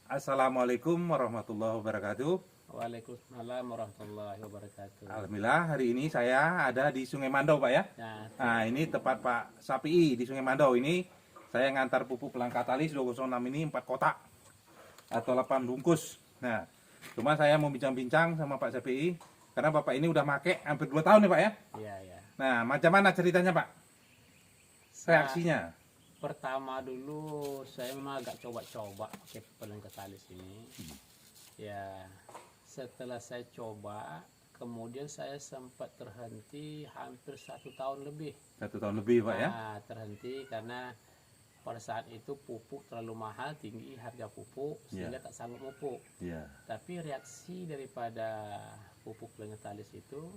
Assalamualaikum warahmatullahi wabarakatuh. Waalaikumsalam warahmatullahi wabarakatuh. Alhamdulillah hari ini saya ada di Sungai Mandau Pak ya. Nah ini tepat Pak Sapii di Sungai Mandau ini. Saya ngantar pupuk pelang katalis 206 ini 4 kotak atau 8 bungkus. Nah cuma saya mau bincang-bincang sama Pak Sapii karena Bapak ini udah make hampir 2 tahun nih Pak ya. Iya, iya. Nah macam mana ceritanya Pak? Reaksinya? Pertama dulu saya memang agak coba-coba pakai pelang katalis ini. Ya, setelah saya coba, kemudian saya sempat terhenti hampir 1 tahun lebih. 1 tahun lebih Pak ya. Nah, terhenti karena pada saat itu pupuk terlalu mahal, tinggi harga pupuk sehingga tak sanggup pupuk. Iya. Tapi reaksi daripada pupuk pelang katalis itu,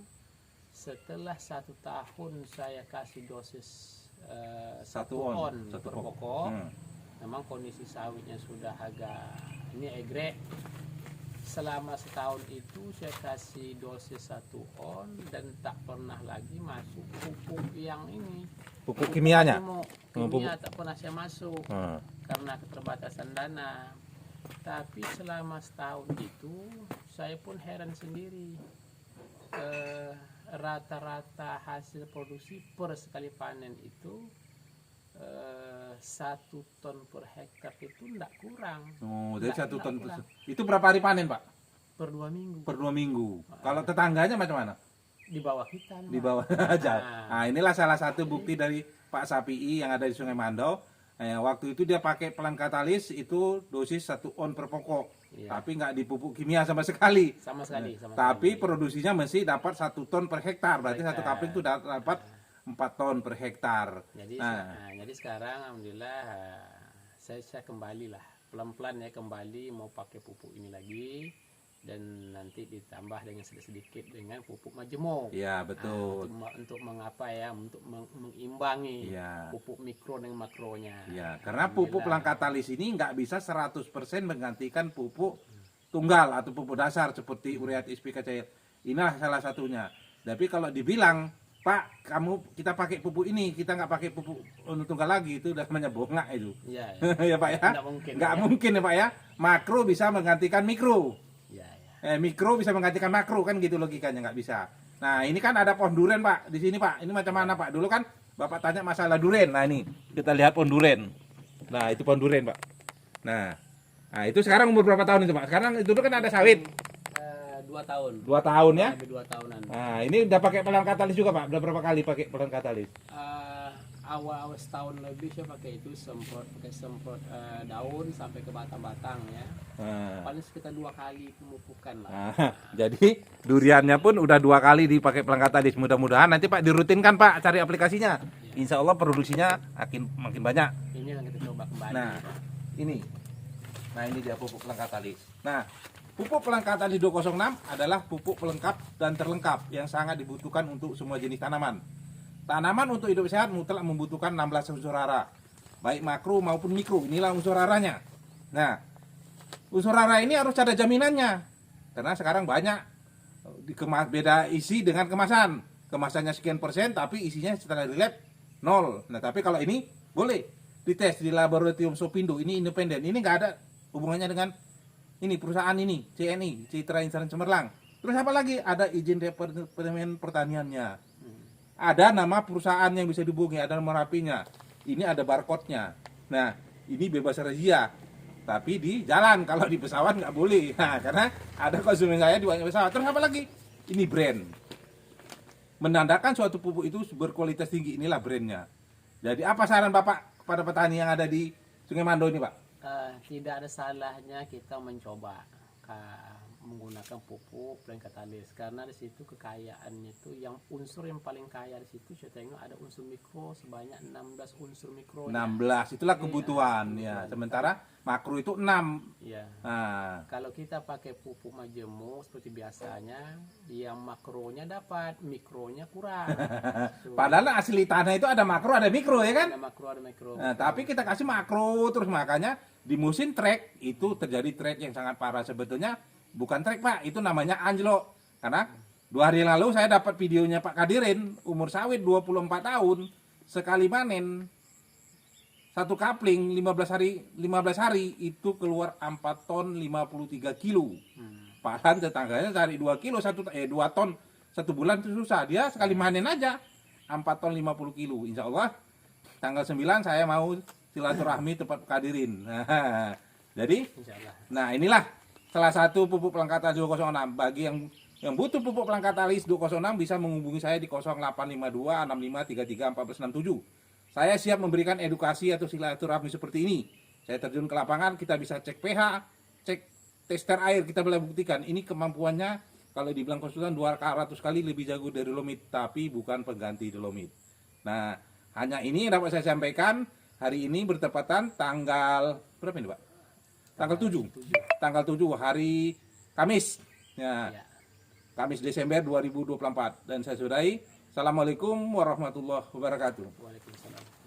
setelah 1 tahun saya kasih dosis 1 on per pokok, memang kondisi sawitnya sudah agak ini egrek. Selama setahun itu saya kasih dosis 1 on dan tak pernah lagi masuk pupuk yang ini. Pupuk kimianya? Kimia tak pernah saya masuk karena keterbatasan dana. Tapi selama setahun itu saya pun heran sendiri. Rata-rata hasil produksi per sekali panen itu 1 ton per hektar itu tidak kurang. Oh, jadi 1 ton itu berapa hari panen Pak? Per 2 minggu. Per 2 minggu. Kalau tetangganya macam mana? Di bawah kita. Di bawah aja. Nah, inilah salah satu bukti dari Pak Sapii yang ada di Sungai Mandau. Waktu itu dia pakai pelang katalis itu dosis 1 on per pokok. Tapi nggak dipupuk kimia sama sekali. Sama sekali. Tapi produksinya mesti dapat 1 ton per hektar. Berarti satu kapling itu dapat 4 ton per hektar. Jadi sekarang alhamdulillah saya kembali lah. Pelan-pelan ya kembali mau pakai pupuk ini lagi. Dan nanti ditambah dengan sedikit dengan pupuk majemuk. Iya betul. Untuk mengapa ya? Untuk mengimbangi pupuk mikro dengan makronya. Iya, karena pupuk pelang katalis ini nggak bisa 100% menggantikan pupuk tunggal atau pupuk dasar seperti urea SPK cair. Inilah salah satunya. Tapi kalau dibilang Pak, kita pakai pupuk ini, kita nggak pakai pupuk tunggal lagi, itu udah namanya bongak itu. Iya. Ya Pak ya. Nggak mungkin ya Pak ya. Makro bisa menggantikan mikro. Mikro bisa menggantikan makro kan gitu logikanya, nggak bisa. Nah ini kan ada pohon duren Pak di sini Pak. Ini macam mana Pak? Dulu kan Bapak tanya masalah duren. Nah ini kita lihat pohon duren. Nah itu pohon duren Pak. Nah itu sekarang umur berapa tahun itu Pak? Sekarang itu dulu kan ada sawit. 2 tahun. 2 tahun ya? Lebih 2 tahunan. Nah ini udah pakai pelang katalis juga Pak? Udah berapa kali pakai pelang katalis? Awal-awal setahun lebih saya pakai itu semprot daun sampai ke batang-batang ya. Paling sekitar 2 kali pemupukan lah. Jadi duriannya pun udah 2 kali dipakai pelang katalis. Mudah-mudahan nanti Pak dirutinkan Pak cari aplikasinya. Insya Allah produksinya makin banyak. Ini yang kita coba kembali. Nah ini dia pupuk pelang katalis. Nah pupuk pelang katalis 206 adalah pupuk pelengkap dan terlengkap yang sangat dibutuhkan untuk semua jenis tanaman. Tanaman untuk hidup sehat mutlak membutuhkan 16 unsur hara, baik makro maupun mikro. Inilah unsur haranya. Nah, unsur hara ini harus ada jaminannya, karena sekarang banyak beda isi dengan kemasan. Kemasannya sekian persen, tapi isinya setelah di lab 0. Nah, tapi kalau ini boleh dites di laboratorium Sopindo. Ini independen. Ini nggak ada hubungannya dengan ini perusahaan ini, CNI, Citra Insan Cemerlang. Terus apa lagi? Ada izin Departemen Pertaniannya. Ada nama perusahaan yang bisa dihubungi, ada nomor HP-nya. Ini ada barcode-nya. Nah, ini bebas razia. Tapi di jalan, kalau di pesawat nggak boleh. Nah, karena ada konsumen saya di banyak pesawat. Terus apa lagi? Ini brand. Menandakan suatu pupuk itu berkualitas tinggi, inilah brandnya. Jadi apa saran Bapak kepada petani yang ada di Sungai Mandau ini Pak? Tidak ada salahnya kita mencoba menggunakan pupuk pelang katalis karena di situ kekayaannya itu yang unsur yang paling kaya di situ saya tengok ada unsur mikro sebanyak 16 unsur mikro. 16 itulah kebutuhan ya. Sementara makro itu 6. Ya. Kalau kita pakai pupuk majemuk seperti biasanya yang makronya dapat, mikronya kurang. Padahal asli tanah itu ada makro ada mikro ya kan? Ada makro ada mikro. Nah, tapi kita kasih makro terus makanya di musim trek itu terjadi trek yang sangat parah. Sebetulnya bukan trek Pak, itu namanya anjlok. Karena 2 hari lalu saya dapat videonya Pak Kadirin, umur sawit 24 tahun, sekali panen satu kapling 15 hari itu keluar 4 ton 53 kilo. Padahal tetangganya cari 2 kilo 2 ton 1 bulan itu susah. Dia sekali panen aja 4 ton 50 kilo. Insya Allah tanggal 9 saya mau silaturahmi tempat kadirin. Jadi, nah inilah salah satu pupuk pelengkap talis 206. Bagi yang butuh pupuk pelengkap talis 206 bisa menghubungi saya di 0852 65 33 1467. Saya siap memberikan edukasi atau silaturahmi seperti ini. Saya terjun ke lapangan, kita bisa cek pH, cek tester air, kita boleh buktikan. Ini kemampuannya kalau dibilang konsultan 200 kali lebih jago dari dolomit, tapi bukan pengganti dolomit. Nah, hanya ini yang dapat saya sampaikan. Hari ini bertepatan tanggal berapa ini, Pak? Tanggal 7. Tanggal 7 hari Kamis. Ya. Kamis Desember 2024. Dan saya sudahi. Assalamualaikum warahmatullahi wabarakatuh. Waalaikumsalam.